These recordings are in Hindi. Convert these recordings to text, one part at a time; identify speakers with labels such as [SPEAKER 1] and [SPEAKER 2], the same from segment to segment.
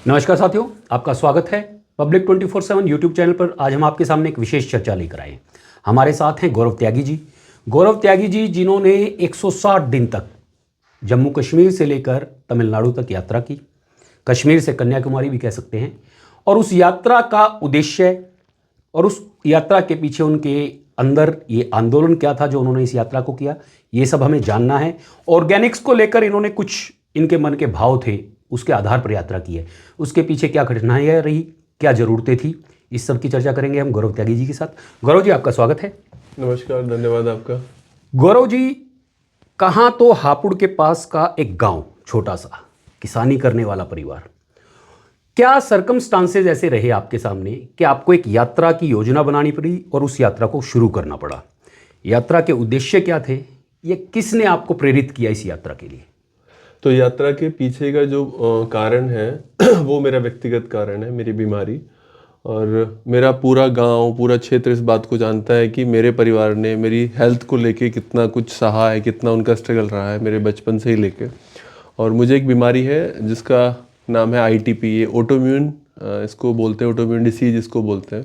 [SPEAKER 1] नमस्कार साथियों, आपका स्वागत है पब्लिक 24/7 यूट्यूब चैनल पर। आज हम आपके सामने एक विशेष चर्चा लेकर आए हैं। हमारे साथ हैं गौरव त्यागी जी। गौरव त्यागी जी जिन्होंने 160 दिन तक जम्मू कश्मीर से लेकर तमिलनाडु तक यात्रा की, कश्मीर से कन्याकुमारी भी कह सकते हैं, और उस यात्रा का उद्देश्य और उस यात्रा के पीछे उनके अंदर ये आंदोलन क्या था जो उन्होंने इस यात्रा को किया, ये सब हमें जानना है। ऑर्गेनिक्स को लेकर इन्होंने कुछ इनके मन के भाव थे, उसके आधार पर यात्रा की है। उसके पीछे क्या कठिनाइयाँ रही, क्या ज़रूरतें थी, इस सब की चर्चा करेंगे हम गौरव त्यागी जी के साथ। गौरव जी, आपका स्वागत है।
[SPEAKER 2] नमस्कार, धन्यवाद आपका।
[SPEAKER 1] गौरव जी, कहाँ तो हापुड़ के पास का एक गांव, छोटा सा किसानी करने वाला परिवार, क्या सरकमस्टांसेस ऐसे रहे आपके सामने कि आपको एक यात्रा की योजना बनानी पड़ी और उस यात्रा को शुरू करना पड़ा? यात्रा के उद्देश्य क्या थे? ये किसने आपको प्रेरित किया इस यात्रा के लिए?
[SPEAKER 2] तो यात्रा के पीछे का जो कारण है वो मेरा व्यक्तिगत कारण है, मेरी बीमारी। और मेरा पूरा गांव, पूरा क्षेत्र इस बात को जानता है कि मेरे परिवार ने मेरी हेल्थ को लेके कितना कुछ सहा है, कितना उनका स्ट्रगल रहा है मेरे बचपन से ही लेके। और मुझे एक बीमारी है जिसका नाम है आईटीपी, ये ऑटोइम्यून इसको बोलते हैं, ऑटोइम्यून डिसीज इसको बोलते हैं।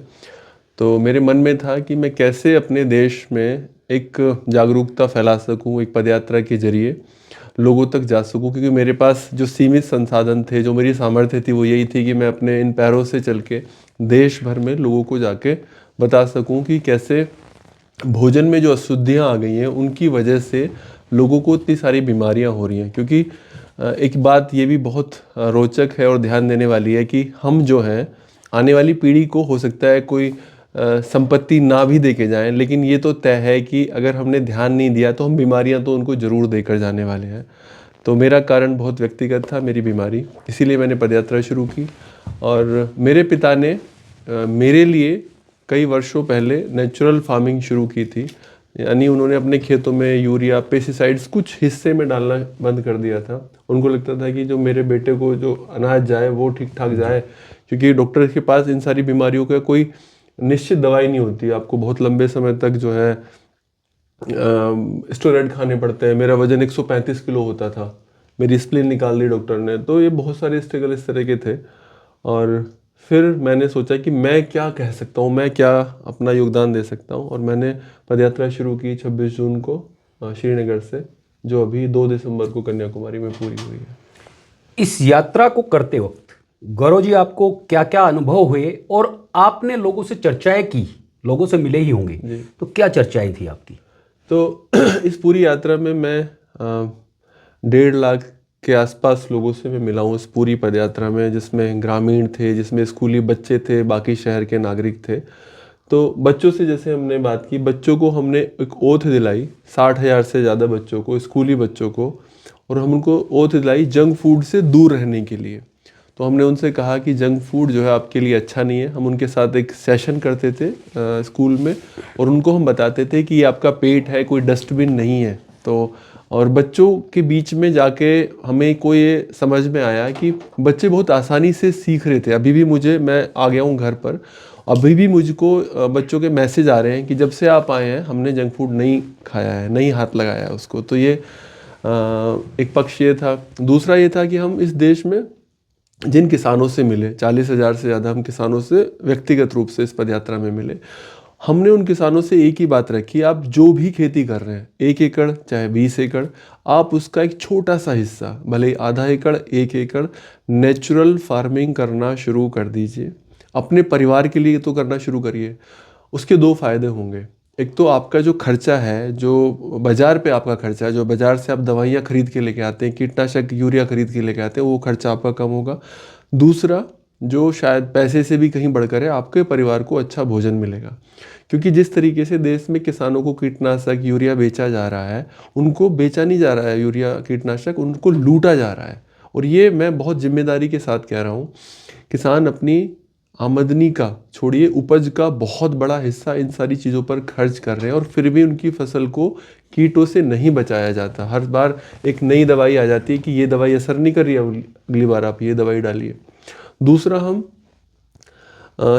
[SPEAKER 2] तो मेरे मन में था कि मैं कैसे अपने देश में एक जागरूकता फैला सकूं, एक पदयात्रा के जरिए लोगों तक जा सकूं, क्योंकि मेरे पास जो सीमित संसाधन थे, जो मेरी सामर्थ्य थी, वो यही थी कि मैं अपने इन पैरों से चल के देश भर में लोगों को जाके बता सकूं कि कैसे भोजन में जो अशुद्धियां आ गई हैं उनकी वजह से लोगों को इतनी सारी बीमारियां हो रही हैं। क्योंकि एक बात ये भी बहुत रोचक है और ध्यान देने वाली है कि हम जो हैं आने वाली पीढ़ी को हो सकता है कोई संपत्ति ना भी दे के जाएँ, लेकिन ये तो तय है कि अगर हमने ध्यान नहीं दिया तो हम बीमारियां तो उनको ज़रूर देकर जाने वाले हैं। तो मेरा कारण बहुत व्यक्तिगत था, मेरी बीमारी, इसीलिए मैंने पदयात्रा शुरू की। और मेरे पिता ने मेरे लिए कई वर्षों पहले नेचुरल फार्मिंग शुरू की थी, यानी उन्होंने अपने खेतों में यूरिया, पेस्टिसाइड्स कुछ हिस्से में डालना बंद कर दिया था। उनको लगता था कि जो मेरे बेटे को जो अनाज जाए वो ठीक ठाक जाए, क्योंकि डॉक्टर के पास इन सारी बीमारियों का कोई निश्चित दवाई नहीं होती, आपको बहुत लंबे समय तक जो है स्टेरॉइड खाने पड़ते हैं। मेरा वजन 135 किलो होता था, मेरी स्प्लीन निकाल दी डॉक्टर ने। तो ये बहुत सारे स्ट्रगल इस तरह के थे। और फिर मैंने सोचा कि मैं क्या कह सकता हूँ, मैं क्या अपना योगदान दे सकता हूँ, और मैंने पदयात्रा शुरू की 26 जून को श्रीनगर से, जो अभी 2 दिसंबर को कन्याकुमारी में पूरी हुई है।
[SPEAKER 1] इस यात्रा को करते वक्त गौरव जी आपको क्या क्या अनुभव हुए, और आपने लोगों से चर्चाएं की, लोगों से मिले ही होंगे, तो क्या चर्चाएं थी आपकी?
[SPEAKER 2] तो इस पूरी यात्रा में मैं 1.5 लाख के आसपास लोगों से मैं मिला हूँ इस पूरी पदयात्रा में, जिसमें ग्रामीण थे, जिसमें स्कूली बच्चे थे, बाकी शहर के नागरिक थे। तो बच्चों से जैसे हमने बात की, बच्चों को हमने एक ओथ दिलाई, 60,000 से ज़्यादा बच्चों को, स्कूली बच्चों को, और हम उनको ओथ दिलाई जंक फूड से दूर रहने के लिए। तो हमने उनसे कहा कि जंक फूड जो है आपके लिए अच्छा नहीं है। हम उनके साथ एक सेशन करते थे स्कूल में, और उनको हम बताते थे कि ये आपका पेट है, कोई डस्टबिन नहीं है। तो और बच्चों के बीच में जाके हमें को ये समझ में आया कि बच्चे बहुत आसानी से सीख रहे थे। अभी भी मैं आ गया हूँ घर पर, अभी भी मुझको बच्चों के मैसेज आ रहे हैं कि जब से आप आए हैं हमने जंक फूड नहीं खाया है, नहीं हाथ लगाया है उसको। तो ये एक पक्ष ये था। दूसरा ये था कि हम इस देश में जिन किसानों से मिले, 40,000 से ज़्यादा हम किसानों से व्यक्तिगत रूप से इस पदयात्रा में मिले। हमने उन किसानों से एक ही बात रखी, आप जो भी खेती कर रहे हैं, 1 एकड़ चाहे 20 एकड़, आप उसका एक छोटा सा हिस्सा, भले ही आधा एकड़, 1 एकड़, नेचुरल फार्मिंग करना शुरू कर दीजिए। अपने परिवार के लिए तो करना शुरू करिए। उसके 2 फायदे होंगे। एक तो आपका जो खर्चा है, जो बाज़ार पे आपका खर्चा है, जो बाज़ार से आप दवाइयाँ खरीद के लेके आते हैं, कीटनाशक यूरिया खरीद के लेके आते हैं, वो खर्चा आपका कम होगा। दूसरा, जो शायद पैसे से भी कहीं बढ़कर है, आपके परिवार को अच्छा भोजन मिलेगा। क्योंकि जिस तरीके से देश में किसानों को कीटनाशक यूरिया बेचा जा रहा है, उनको बेचा नहीं जा रहा है यूरिया कीटनाशक, उनको लूटा जा रहा है। और ये मैं बहुत जिम्मेदारी के साथ कह रहा हूँ। किसान अपनी आमदनी का छोड़िए, उपज का बहुत बड़ा हिस्सा इन सारी चीज़ों पर खर्च कर रहे हैं, और फिर भी उनकी फसल को कीटों से नहीं बचाया जाता। हर बार एक नई दवाई आ जाती है कि ये दवाई असर नहीं कर रही है, अगली बार आप ये दवाई डालिए। दूसरा, हम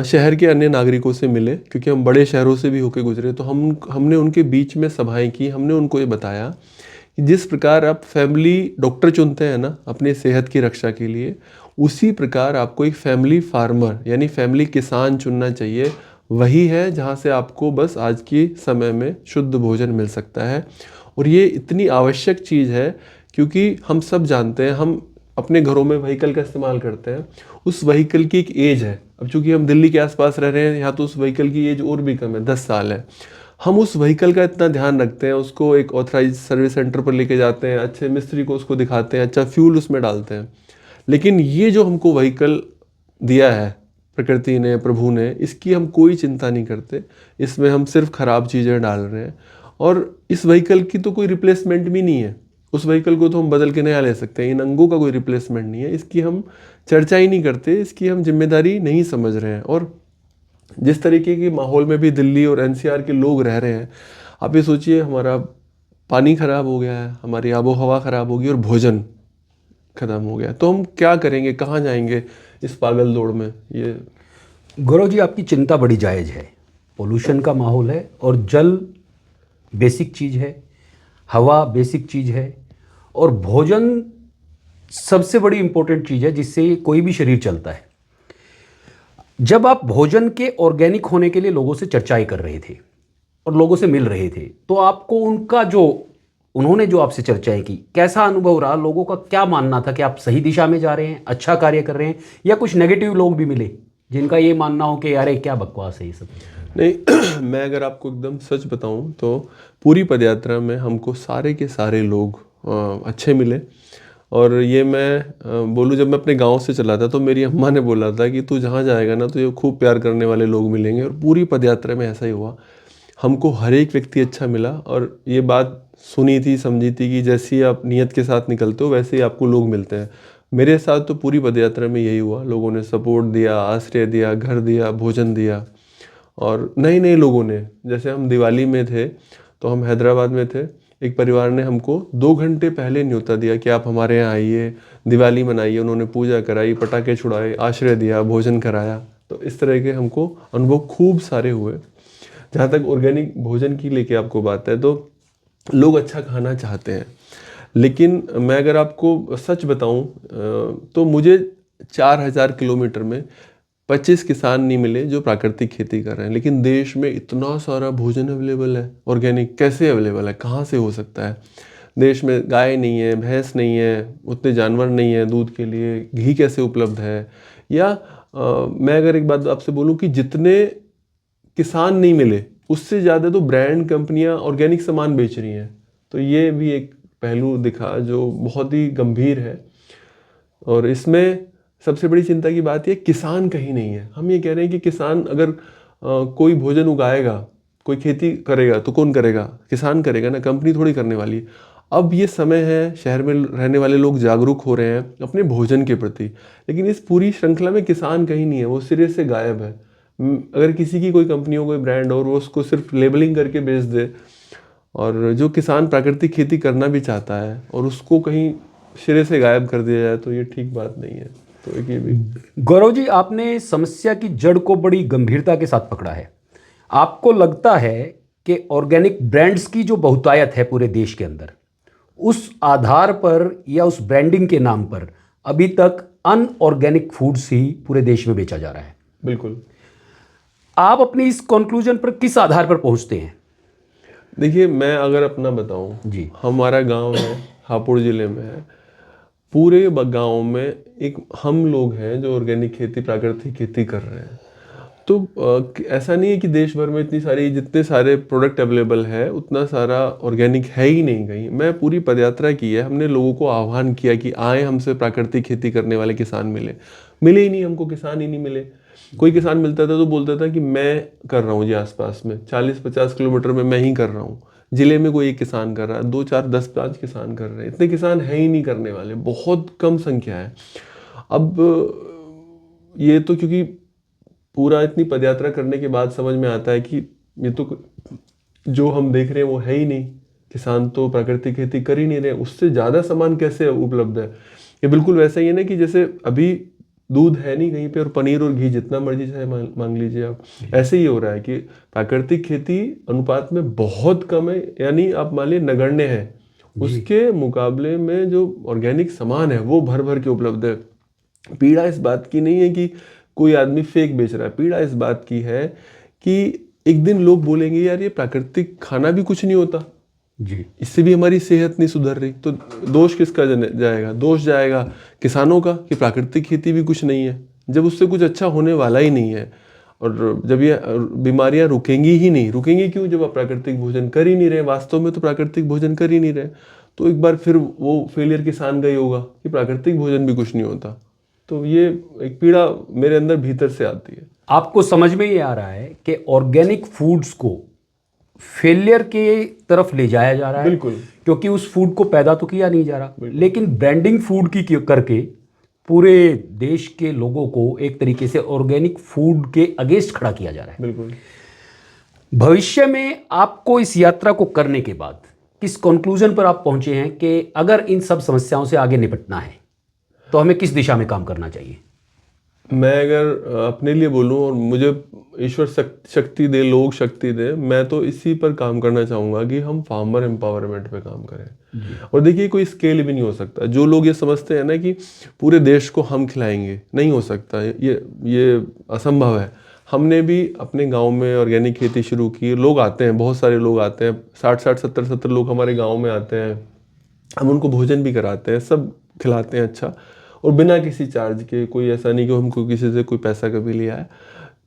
[SPEAKER 2] शहर के अन्य नागरिकों से मिले, क्योंकि हम बड़े शहरों से भी होकर गुजरे। तो हमने उनके बीच में सभाएं की। हमने उनको ये बताया कि जिस प्रकार आप फैमिली डॉक्टर चुनते हैं ना अपने सेहत की रक्षा के लिए, उसी प्रकार आपको एक फैमिली फार्मर यानी फैमिली किसान चुनना चाहिए। वही है जहाँ से आपको बस आज के समय में शुद्ध भोजन मिल सकता है। और ये इतनी आवश्यक चीज़ है क्योंकि हम सब जानते हैं, हम अपने घरों में व्हीकल का इस्तेमाल करते हैं, उस व्हीकल की एक एज है। अब चूंकि हम दिल्ली के आसपास रह रहे हैं, यहाँ तो उस व्हीकल की एज और भी कम है, 10 साल है। हम उस व्हीकल का इतना ध्यान रखते हैं, उसको एक ऑथराइज सर्विस सेंटर पर लेके जाते हैं, अच्छे मिस्त्री को उसको दिखाते हैं, अच्छा फ्यूल उसमें डालते हैं। लेकिन ये जो हमको व्हीकल दिया है प्रकृति ने, प्रभु ने, इसकी हम कोई चिंता नहीं करते। इसमें हम सिर्फ खराब चीज़ें डाल रहे हैं और इस व्हीकल की तो कोई रिप्लेसमेंट भी नहीं है। उस व्हीकल को तो हम बदल के नया ले सकते हैं, इन अंगों का कोई रिप्लेसमेंट नहीं है। इसकी हम चर्चा ही नहीं करते, इसकी हम जिम्मेदारी नहीं समझ रहे हैं। और जिस तरीके के माहौल में भी दिल्ली और एनसीआर के लोग रह रहे हैं, आप ये सोचिए, हमारा पानी खराब हो गया है, हमारी आबो हवा खराब होगी और भोजन खत्म हो गया, तो हम क्या करेंगे, कहाँ जाएंगे इस पागल दौड़ में। ये
[SPEAKER 1] गौरव जी, आपकी चिंता बड़ी जायज़ है। पोल्यूशन का माहौल है और जल बेसिक चीज़ है, हवा बेसिक चीज़ है और भोजन सबसे बड़ी इंपॉर्टेंट चीज़ है जिससे कोई भी शरीर चलता है। जब आप भोजन के ऑर्गेनिक होने के लिए लोगों से चर्चाएं कर रहे थे और लोगों से मिल रहे थे, तो आपको उन्होंने जो आपसे चर्चाएं की, कैसा अनुभव रहा? लोगों का क्या मानना था कि आप सही दिशा में जा रहे हैं, अच्छा कार्य कर रहे हैं, या कुछ नेगेटिव लोग भी मिले जिनका ये मानना हो कि यार क्या बकवास है ये सब?
[SPEAKER 2] नहीं, मैं अगर आपको एकदम सच बताऊं तो पूरी पदयात्रा में हमको सारे के सारे लोग अच्छे मिले। और ये मैं बोलूँ, जब मैं अपने गांव से चला था तो मेरी अम्मा ने बोला था कि तू जहाँ जाएगा ना तो ये खूब प्यार करने वाले लोग मिलेंगे, और पूरी पदयात्रा में ऐसा ही हुआ। हमको हर एक व्यक्ति अच्छा मिला और ये बात सुनी थी, समझी थी कि जैसी आप नियत के साथ निकलते हो वैसे ही आपको लोग मिलते हैं। मेरे साथ तो पूरी पदयात्रा में यही हुआ, लोगों ने सपोर्ट दिया, आश्रय दिया, घर दिया, भोजन दिया। और नए नए लोगों ने, जैसे हम दिवाली में थे तो हम हैदराबाद में थे, एक परिवार ने हमको 2 घंटे पहले न्योता दिया कि आप हमारे यहाँ आइए, दिवाली मनाइए। उन्होंने पूजा कराई, पटाखे छुड़ाए, आश्रय दिया, भोजन कराया। तो इस तरह के हमको अनुभव खूब सारे हुए। जहाँ तक ऑर्गेनिक भोजन की लेके आपको बात है, तो लोग अच्छा खाना चाहते हैं, लेकिन मैं अगर आपको सच बताऊं तो मुझे 4000 किलोमीटर में 25 किसान नहीं मिले जो प्राकृतिक खेती कर रहे हैं। लेकिन देश में इतना सारा भोजन अवेलेबल है, ऑर्गेनिक कैसे अवेलेबल है, कहाँ से हो सकता है? देश में गाय नहीं है, भैंस नहीं है, उतने जानवर नहीं है दूध के लिए, घी कैसे उपलब्ध है? या मैं अगर एक बात आपसे बोलूँ कि जितने किसान नहीं मिले, उससे ज़्यादा तो ब्रांड कंपनियां ऑर्गेनिक सामान बेच रही हैं। तो ये भी एक पहलू दिखा जो बहुत ही गंभीर है। और इसमें सबसे बड़ी चिंता की बात ये, किसान कहीं नहीं है। हम ये कह रहे हैं कि किसान अगर कोई भोजन उगाएगा, कोई खेती करेगा तो कौन करेगा? किसान करेगा ना, कंपनी थोड़ी करने वाली। अब ये समय है, शहर में रहने वाले लोग जागरूक हो रहे हैं अपने भोजन के प्रति, लेकिन इस पूरी श्रृंखला में किसान कहीं नहीं है, वो सिरे से गायब है। अगर किसी की कोई कंपनी हो, कोई ब्रांड हो, और वो उसको सिर्फ लेबलिंग करके बेच दे, और जो किसान प्राकृतिक खेती करना भी चाहता है और उसको कहीं सिरे से गायब कर दिया जाए, तो ये ठीक बात नहीं है। तो एक ये भी।
[SPEAKER 1] गौरव जी, आपने समस्या की जड़ को बड़ी गंभीरता के साथ पकड़ा है। आपको लगता है कि ऑर्गेनिक ब्रांड्स की जो बहुतायत है पूरे देश के अंदर, उस आधार पर या उस ब्रांडिंग के नाम पर अभी तक अनऑर्गेनिक फूड्स ही पूरे देश में बेचा जा रहा है?
[SPEAKER 2] बिल्कुल।
[SPEAKER 1] आप अपनी इस कंक्लूजन पर किस आधार पर पहुंचते हैं?
[SPEAKER 2] देखिए, मैं अगर अपना बताऊं
[SPEAKER 1] जी।
[SPEAKER 2] हमारा गांव है, हापुड़ जिले में है। पूरे गांव में एक हम लोग हैं जो ऑर्गेनिक खेती, प्राकृतिक खेती कर रहे हैं। तो ऐसा नहीं है कि देश भर में इतनी सारी, जितने सारे प्रोडक्ट अवेलेबल है उतना सारा ऑर्गेनिक है ही नहीं कहीं। मैं पूरी पदयात्रा की है, हमने लोगों को आह्वान किया कि आए, हमसे प्राकृतिक खेती करने वाले किसान मिले ही नहीं, हमको किसान ही नहीं मिले। कोई किसान मिलता था तो बोलता था कि मैं कर रहा हूँ जी, आसपास में 40-50 किलोमीटर में मैं ही कर रहा हूँ। जिले में कोई एक किसान कर रहा है, 2-4-10-5 किसान कर रहे हैं, इतने किसान है ही नहीं करने वाले, बहुत कम संख्या है। अब ये तो क्योंकि पूरा इतनी पदयात्रा करने के बाद समझ में आता है कि ये तो जो हम देख रहे हैं वो है ही नहीं, किसान तो प्राकृतिक खेती कर ही नहीं रहे, उससे ज़्यादा सामान कैसे उपलब्ध है? ये बिल्कुल वैसा ही है ना कि जैसे अभी दूध है नहीं कहीं पे और पनीर और घी जितना मर्जी चाहे मांग लीजिए आप, ऐसे ही हो रहा है कि प्राकृतिक खेती अनुपात में बहुत कम है, यानी आप मान लीजिए नगण्य है। उसके मुकाबले में जो ऑर्गेनिक सामान है वो भर भर के उपलब्ध है। पीड़ा इस बात की नहीं है कि कोई आदमी फेक बेच रहा है, पीड़ा इस बात की है कि एक दिन लोग बोलेंगे यार ये प्राकृतिक खाना भी कुछ नहीं होता,
[SPEAKER 1] जी।
[SPEAKER 2] इससे भी हमारी सेहत नहीं सुधर रही। तो दोष किसका जाएगा? दोष जाएगा किसानों का कि प्राकृतिक खेती भी कुछ नहीं है, जब उससे कुछ अच्छा होने वाला ही नहीं है। और जब ये बीमारियां रुकेंगी ही नहीं, रुकेंगी क्यों? जब आप प्राकृतिक भोजन कर ही नहीं रहे, वास्तव में तो प्राकृतिक भोजन कर ही नहीं रहे, तो एक बार फिर वो फेलियर किसान का ही होगा कि प्राकृतिक भोजन भी कुछ नहीं होता। तो ये एक पीड़ा मेरे अंदर भीतर से आती है।
[SPEAKER 1] आपको समझ में ये आ रहा है कि ऑर्गेनिक फूड्स को फेलियर के तरफ ले जाया जा रहा है,
[SPEAKER 2] बिल्कुल।
[SPEAKER 1] क्योंकि उस फूड को पैदा तो किया नहीं जा रहा, लेकिन ब्रांडिंग फूड की करके पूरे देश के लोगों को एक तरीके से ऑर्गेनिक फूड के अगेंस्ट खड़ा किया जा रहा है।
[SPEAKER 2] बिल्कुल।
[SPEAKER 1] भविष्य में आपको इस यात्रा को करने के बाद किस कंक्लूजन पर आप पहुंचे हैं कि अगर इन सब समस्याओं से आगे निपटना है तो हमें किस दिशा में काम करना चाहिए?
[SPEAKER 2] मैं अगर अपने लिए बोलूं और मुझे ईश्वर शक्ति दे, लोग शक्ति दे, मैं तो इसी पर काम करना चाहूँगा कि हम फार्मर एम्पावरमेंट पे काम करें। और देखिए कोई स्केल भी नहीं हो सकता। जो लोग ये समझते हैं ना कि पूरे देश को हम खिलाएंगे, नहीं हो सकता, ये असंभव है। हमने भी अपने गांव में ऑर्गेनिक खेती शुरू की, लोग आते हैं, बहुत सारे लोग आते हैं, 60-60, 70-70 लोग हमारे गाँव में आते हैं, हम उनको भोजन भी कराते हैं, सब खिलाते हैं अच्छा, और बिना किसी चार्ज के। कोई ऐसा नहीं कि हमको किसी से कोई पैसा कभी लिया है।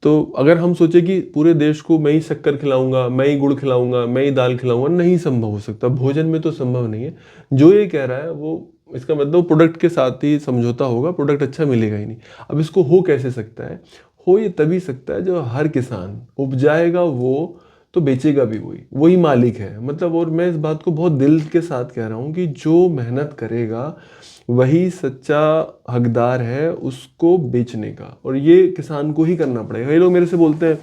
[SPEAKER 2] तो अगर हम सोचे कि पूरे देश को मैं ही शक्कर खिलाऊंगा, मैं ही गुड़ खिलाऊंगा, मैं ही दाल खिलाऊंगा, नहीं संभव हो सकता। भोजन में तो संभव नहीं है। जो ये कह रहा है वो, इसका मतलब प्रोडक्ट के साथ ही समझौता होगा, प्रोडक्ट अच्छा मिलेगा ही नहीं। अब इसको हो कैसे सकता है? हो ये तभी सकता है जब हर किसान उपजाएगा वो तो बेचेगा भी वही मालिक है। मतलब, और मैं इस बात को बहुत दिल के साथ कह रहा हूँ कि जो मेहनत करेगा वही सच्चा हकदार है उसको बेचने का, और ये किसान को ही करना पड़ेगा। ये लोग मेरे से बोलते हैं,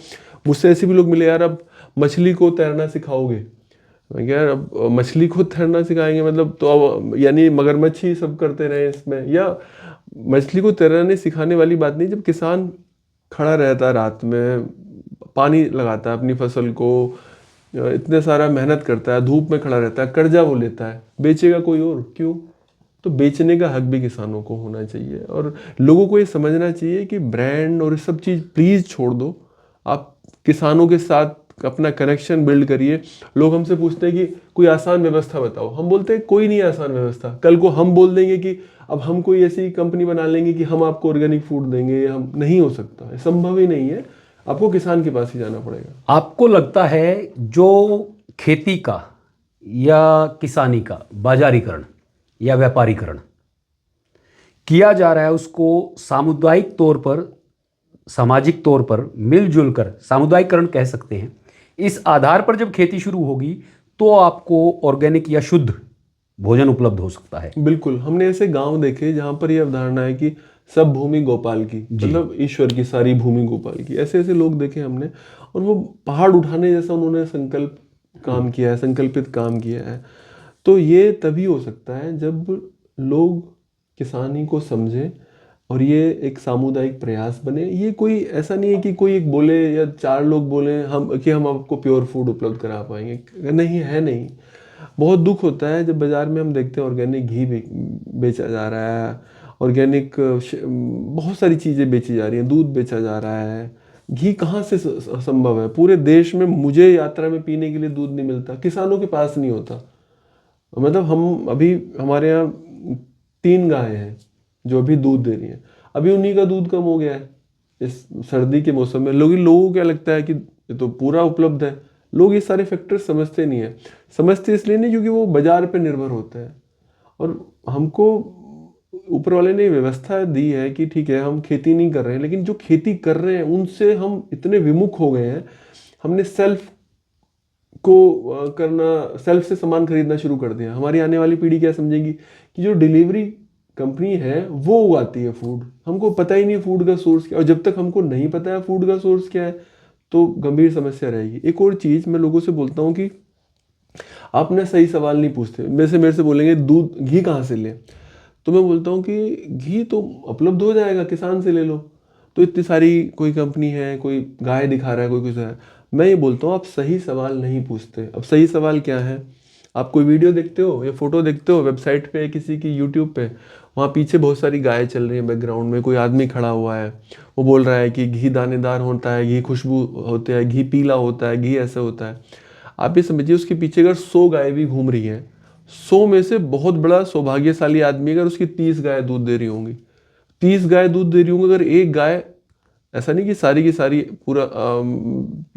[SPEAKER 2] मुझसे ऐसे भी लोग मिले, यार अब मछली को तैरना सिखाओगे? मैं कह, यार अब मछली को तैरना सिखाएंगे मतलब तो अब यानी मगरमच्छ ही सब करते रहे इसमें? या मछली को तैरने सिखाने वाली बात नहीं। जब किसान खड़ा रहता है रात में, पानी लगाता है अपनी फसल को, इतने सारा मेहनत करता है, धूप में खड़ा रहता है, कर्जा वो लेता है, बेचेगा कोई और, क्यों? तो बेचने का हक भी किसानों को होना चाहिए। और लोगों को ये समझना चाहिए कि ब्रांड और ये सब चीज़ प्लीज़ छोड़ दो, आप किसानों के साथ अपना कनेक्शन बिल्ड करिए। लोग हमसे पूछते हैं कि कोई आसान व्यवस्था बताओ, हम बोलते हैं कोई नहीं आसान व्यवस्था। कल को हम बोल देंगे कि अब हम कोई ऐसी कंपनी बना लेंगे कि हम आपको ऑर्गेनिक फूड देंगे, हम नहीं हो सकता, संभव ही नहीं है। आपको किसान के पास ही जाना पड़ेगा।
[SPEAKER 1] आपको लगता है जो खेती का या किसानी का बाजारीकरण या व्यापारीकरण किया जा रहा है उसको सामुदायिक तौर पर, सामाजिक तौर पर मिलजुल कर सामुदायिकरण कह सकते हैं, इस आधार पर जब खेती शुरू होगी तो आपको ऑर्गेनिक या शुद्ध भोजन उपलब्ध हो सकता है?
[SPEAKER 2] बिल्कुल। हमने ऐसे गांव देखे जहां पर यह अवधारणा है कि सब भूमि गोपाल की, मतलब ईश्वर की सारी भूमि गोपाल की। ऐसे ऐसे लोग देखे हमने, और वो पहाड़ उठाने जैसा उन्होंने संकल्प काम किया है, संकल्पित काम किया है। तो ये तभी हो सकता है जब लोग किसानी को समझें और ये एक सामुदायिक प्रयास बने। ये कोई ऐसा नहीं है कि कोई एक बोले या 4 लोग बोले हम कि हम आपको प्योर फूड उपलब्ध करा पाएंगे, नहीं है। नहीं, बहुत दुख होता है जब बाजार में हम देखते हैं ऑर्गेनिक घी बेचा जा रहा है, ऑर्गेनिक बहुत सारी चीज़ें बेची जा रही हैं, दूध बेचा जा रहा है। घी कहाँ से संभव है? पूरे देश में मुझे यात्रा में पीने के लिए दूध नहीं मिलता, किसानों के पास नहीं होता। मतलब हम अभी, हमारे यहाँ 3 गायें हैं जो अभी दूध दे रही हैं, अभी उन्हीं का दूध कम हो गया है इस सर्दी के मौसम में। लोगों को क्या लगता है कि ये तो पूरा उपलब्ध है। लोग ये सारे फैक्टर समझते नहीं है। समझते इसलिए नहीं क्योंकि वो बाजार पे निर्भर होते हैं। और हमको ऊपर वाले ने व्यवस्था दी है कि ठीक है हम खेती नहीं कर रहे हैं, लेकिन जो खेती कर रहे हैं उनसे हम इतने विमुख हो गए हैं। हमने सेल्फ को करना, सेल्फ से सामान खरीदना शुरू कर दिया। हमारी आने वाली पीढ़ी क्या समझेगी कि जो डिलीवरी कंपनी है वो उगाती है फूड, हमको पता ही नहीं फूड का सोर्स क्या। और जब तक हमको नहीं पता है फूड का सोर्स क्या है तो गंभीर समस्या रहेगी। एक और चीज़ मैं लोगों से बोलता हूँ कि आप ना सही सवाल नहीं पूछते। मेरे से बोलेंगे दूध घी कहाँ से ले, तो मैं बोलता हूँ कि घी तो उपलब्ध हो जाएगा, किसान से ले लो। तो इतनी सारी कोई कंपनी है, कोई गाय दिखा रहा है, कोई कुछ है। मैं ये बोलता हूँ आप सही सवाल नहीं पूछते। अब सही सवाल क्या है? आप कोई वीडियो देखते हो या फोटो देखते हो वेबसाइट पे किसी की यूट्यूब पे, वहाँ पीछे बहुत सारी गायें चल रही हैं, बैकग्राउंड में कोई आदमी खड़ा हुआ है, वो बोल रहा है कि घी दानेदार होता है, घी खुशबू होता है, घी पीला होता है, घी ऐसे होता है। आप ये समझिए उसके पीछे अगर 100 गायें भी घूम रही हैं, 100 में से बहुत बड़ा सौभाग्यशाली आदमी अगर उसकी 30 गाय दूध दे रही होंगी, 30 गाय दूध दे रही होंगी, अगर एक गाय, ऐसा नहीं कि सारी की सारी पूरा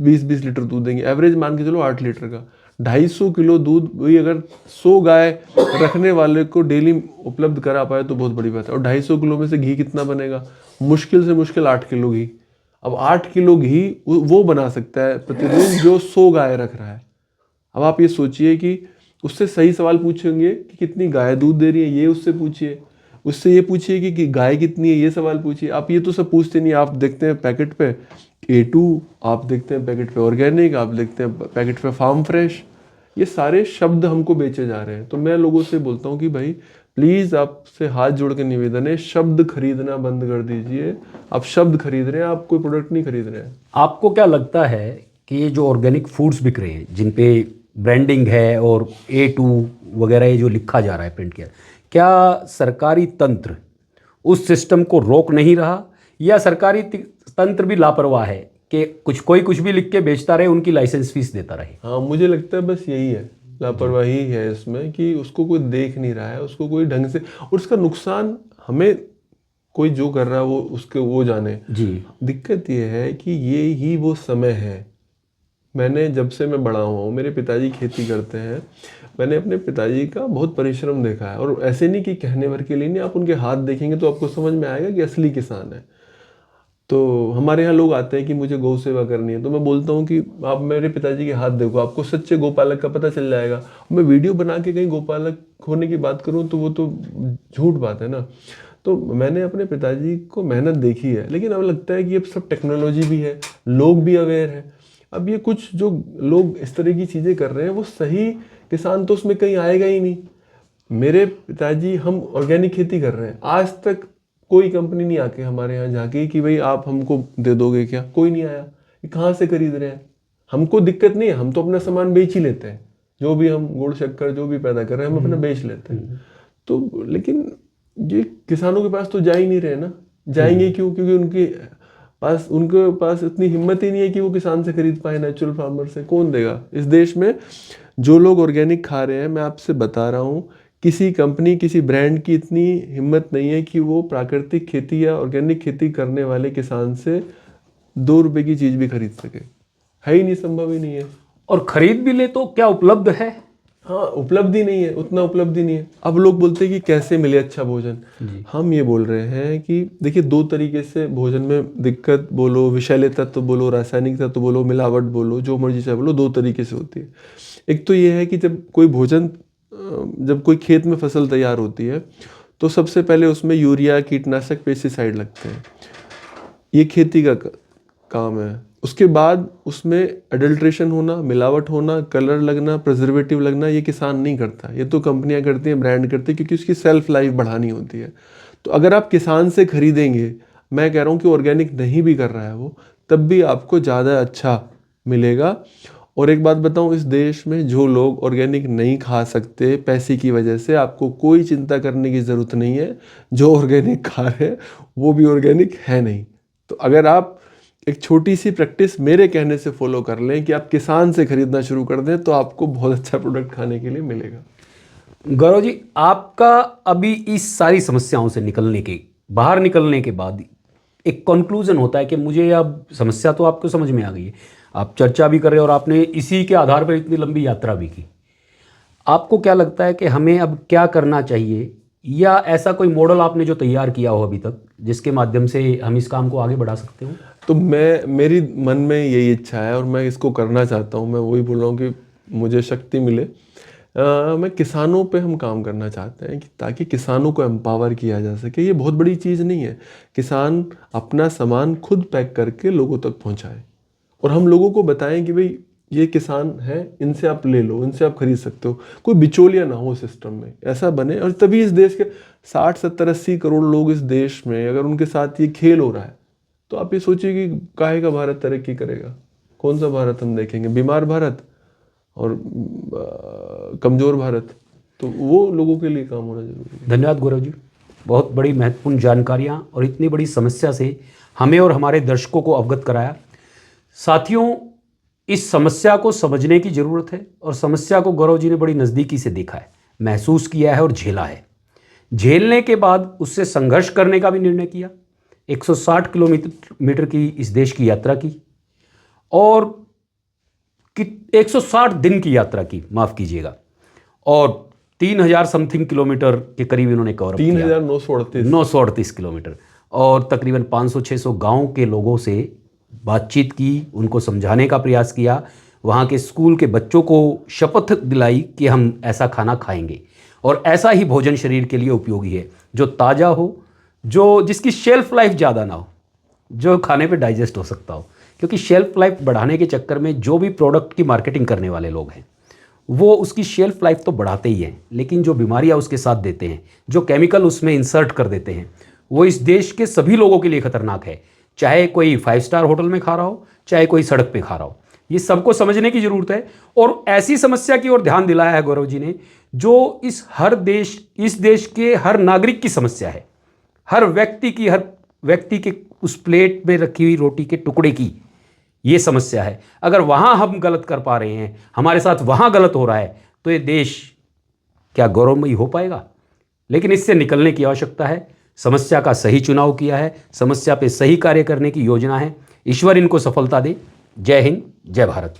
[SPEAKER 2] 20-20 लीटर दूध देंगे, एवरेज मान के चलो 8 लीटर का, 250 किलो दूध वही अगर 100 गाय रखने वाले को डेली उपलब्ध करा पाए तो बहुत बड़ी बात है। और 250 किलो में से घी कितना बनेगा, मुश्किल से मुश्किल 8 किलो घी। अब 8 किलो घी वो बना सकता है प्रतिदिन जो 100 गाय रख रहा है। अब आप ये सोचिए कि उससे सही सवाल पूछेंगे कि कितनी गाय दूध दे रही है, ये उससे पूछिए, उससे ये पूछिए कि गाय कितनी है, ये सवाल पूछिए। आप ये तो सब पूछते नहीं, आप देखते हैं पैकेट पे A2, आप देखते हैं पैकेट पे ऑर्गेनिक, आप देखते हैं पैकेट पे फार्म फ्रेश, ये सारे शब्द हमको बेचे जा रहे हैं। तो मैं लोगों से बोलता हूँ कि भाई प्लीज़ आपसे हाथ जोड़ के निवेदन है, शब्द खरीदना बंद कर दीजिए। आप शब्द खरीद रहे हैं, आप कोई प्रोडक्ट नहीं खरीद रहे हैं।
[SPEAKER 1] आपको क्या लगता है कि ये जो ऑर्गेनिक फूड्स बिक रहे हैं जिन पे ब्रांडिंग है और A2 वगैरह ये जो लिखा जा रहा है प्रिंट किया, क्या सरकारी तंत्र उस सिस्टम को रोक नहीं रहा, या सरकारी तंत्र भी लापरवाह है कि कुछ भी लिख के बेचता रहे, उनकी लाइसेंस फीस देता रहे?
[SPEAKER 2] हाँ, मुझे लगता है बस यही है, लापरवाही है इसमें कि उसको कोई देख नहीं रहा है, उसको कोई ढंग से, और उसका नुकसान हमें कोई जो कर रहा है वो उसके वो जाने।
[SPEAKER 1] जी।
[SPEAKER 2] दिक्कत ये है कि ये ही वो समय है, मैंने जब से मैं बड़ा हुआ हूँ, मेरे पिताजी खेती करते हैं, मैंने अपने पिताजी का बहुत परिश्रम देखा है। और ऐसे नहीं कि कहने भर के लिए नहीं, आप उनके हाथ देखेंगे तो आपको समझ में आएगा कि असली किसान है। तो हमारे यहाँ लोग आते हैं कि मुझे गौ सेवा करनी है, तो मैं बोलता हूँ कि आप मेरे पिताजी के हाथ देखो, आपको सच्चे गोपालक का पता चल जाएगा। मैं वीडियो बना के कहीं गोपालक होने की बात करूँ तो वो तो झूठ बात है ना। तो मैंने अपने पिताजी को मेहनत देखी है, लेकिन अब लगता है कि अब सब टेक्नोलॉजी भी है, लोग भी अवेयर है। अब ये कुछ जो लोग इस तरह की चीज़ें कर रहे हैं, वो सही किसान तो उसमें कहीं आएगा ही नहीं। मेरे पिताजी, हम ऑर्गेनिक खेती कर रहे हैं, आज तक कोई कंपनी नहीं आके हमारे यहाँ झांकी कि भाई आप हमको दे दोगे क्या, कोई नहीं आया। ये कहाँ से खरीद रहे हैं, हमको दिक्कत नहीं है, हम तो अपना सामान बेच ही लेते हैं, जो भी हम गुड़ शक्कर जो भी पैदा कर रहे हैं हम अपना बेच लेते हैं। तो लेकिन ये किसानों के पास तो जा ही नहीं रहे ना, जाएंगे क्यों? क्योंकि उनके पास इतनी हिम्मत ही नहीं है कि वो किसान से खरीद पाए, नेचुरल फार्मर से। कौन देगा इस देश में? जो लोग ऑर्गेनिक खा रहे हैं, मैं आपसे बता रहा हूँ, किसी कंपनी, किसी ब्रांड की इतनी हिम्मत नहीं है कि वो प्राकृतिक खेती या ऑर्गेनिक खेती करने वाले किसान से 2 रुपए की चीज़ भी खरीद सके, है ही नहीं, संभव ही नहीं है।
[SPEAKER 1] और खरीद भी ले तो क्या उपलब्ध है?
[SPEAKER 2] हाँ, उपलब्धि नहीं है, उतना उपलब्धि नहीं है। अब लोग बोलते हैं कि कैसे मिले अच्छा भोजन। हम ये बोल रहे हैं कि देखिए, 2 तरीके से भोजन में दिक्कत बोलो, विषैले तत्व बोलो, रासायनिक तत्व बोलो, मिलावट बोलो, जो मर्जी से बोलो, 2 तरीके से होती है। एक तो ये है कि जब कोई खेत में फसल तैयार होती है तो सबसे पहले उसमें यूरिया, कीटनाशक, पेस्टिसाइड लगते हैं, ये खेती का काम है। उसके बाद उसमें एडल्ट्रेशन होना, मिलावट होना, कलर लगना, प्रिजर्वेटिव लगना, ये किसान नहीं करता, ये तो कंपनियां करती हैं, ब्रांड करते हैं, क्योंकि उसकी सेल्फ लाइफ बढ़ानी होती है। तो अगर आप किसान से खरीदेंगे, मैं कह रहा हूँ कि ऑर्गेनिक नहीं भी कर रहा है वो, तब भी आपको ज़्यादा अच्छा मिलेगा। और एक बात बताऊं, इस देश में जो लोग ऑर्गेनिक नहीं खा सकते पैसे की वजह से, आपको कोई चिंता करने की ज़रूरत नहीं है। जो ऑर्गेनिक खा रहे हैं वो भी ऑर्गेनिक है नहीं। तो अगर आप एक छोटी सी प्रैक्टिस मेरे कहने से फॉलो कर लें कि आप किसान से खरीदना शुरू कर दें, तो आपको बहुत अच्छा प्रोडक्ट खाने के लिए मिलेगा।
[SPEAKER 1] गौरव जी, आपका अभी इस सारी समस्याओं से बाहर निकलने के बाद एक कंक्लूजन होता है कि मुझे अब समस्या तो आपको समझ में आ गई है, आप चर्चा भी कर रहे हो और आपने इसी के आधार पर इतनी लंबी यात्रा भी की। आपको क्या लगता है कि हमें अब क्या करना चाहिए, या ऐसा कोई मॉडल आपने जो तैयार किया हो अभी तक जिसके माध्यम से हम इस काम को आगे बढ़ा सकते हो?
[SPEAKER 2] तो मेरी मन में यही इच्छा है और मैं इसको करना चाहता हूँ। मैं वही बोल रहा हूँ कि मुझे शक्ति मिले। मैं किसानों पे हम काम करना चाहते हैं कि ताकि किसानों को एम्पावर किया जा सके। ये बहुत बड़ी चीज़ नहीं है, किसान अपना सामान खुद पैक करके लोगों तक पहुँचाए और हम लोगों को बताएं कि भाई ये किसान है, इनसे आप ले लो, इनसे आप खरीद सकते हो। कोई बिचौलिया ना हो सिस्टम में, ऐसा बने। और तभी इस देश के 60, 70, 80 करोड़ लोग इस देश में, अगर उनके साथ ये खेल हो रहा है, तो आप ये सोचिए कि काहे का भारत तरक्की करेगा? कौन सा भारत हम देखेंगे? बीमार भारत। और कमज़ोर भारत, तो वो लोगों के लिए काम होना जरूरी है।
[SPEAKER 1] धन्यवाद गौरव जी, बहुत बड़ी महत्वपूर्ण जानकारियाँ और इतनी बड़ी समस्या से हमें और हमारे दर्शकों को अवगत कराया। साथियों, इस समस्या को समझने की ज़रूरत है और समस्या को गौरव जी ने बड़ी नज़दीकी से देखा है, महसूस किया है और झेला है। झेलने के बाद उससे संघर्ष करने का भी निर्णय किया। 160 किलोमीटर की इस देश की यात्रा की और 160 दिन की यात्रा की, माफ़ कीजिएगा, और 3000 समथिंग किलोमीटर के करीब इन्होंने कवर किया।
[SPEAKER 2] 3938
[SPEAKER 1] किलोमीटर, और तकरीबन 500-600 गाँव के लोगों से बातचीत की, उनको समझाने का प्रयास किया, वहाँ के स्कूल के बच्चों को शपथ दिलाई कि हम ऐसा खाना खाएंगे और ऐसा ही भोजन शरीर के लिए उपयोगी है, जो ताज़ा हो, जो जिसकी शेल्फ लाइफ ज़्यादा ना हो, जो खाने पे डाइजेस्ट हो सकता हो। क्योंकि शेल्फ लाइफ बढ़ाने के चक्कर में जो भी प्रोडक्ट की मार्केटिंग करने वाले लोग हैं वो उसकी शेल्फ लाइफ तो बढ़ाते ही हैं, लेकिन जो बीमारियां उसके साथ देते हैं, जो केमिकल उसमें इंसर्ट कर देते हैं, वो इस देश के सभी लोगों के लिए खतरनाक है। चाहे कोई 5 स्टार होटल में खा रहा हो, चाहे कोई सड़क पे खा रहा हो, ये सबको समझने की ज़रूरत है। और ऐसी समस्या की ओर ध्यान दिलाया है गौरव जी ने, जो इस देश के हर नागरिक की समस्या है, हर व्यक्ति के उस प्लेट में रखी हुई रोटी के टुकड़े की ये समस्या है। अगर वहाँ हम गलत कर पा रहे हैं, हमारे साथ वहाँ गलत हो रहा है, तो ये देश क्या गौरवमयी हो पाएगा? लेकिन इससे निकलने की आवश्यकता है। समस्या का सही चुनाव किया है, समस्या पे सही कार्य करने की योजना है। ईश्वर इनको सफलता दे। जय हिंद, जय भारत।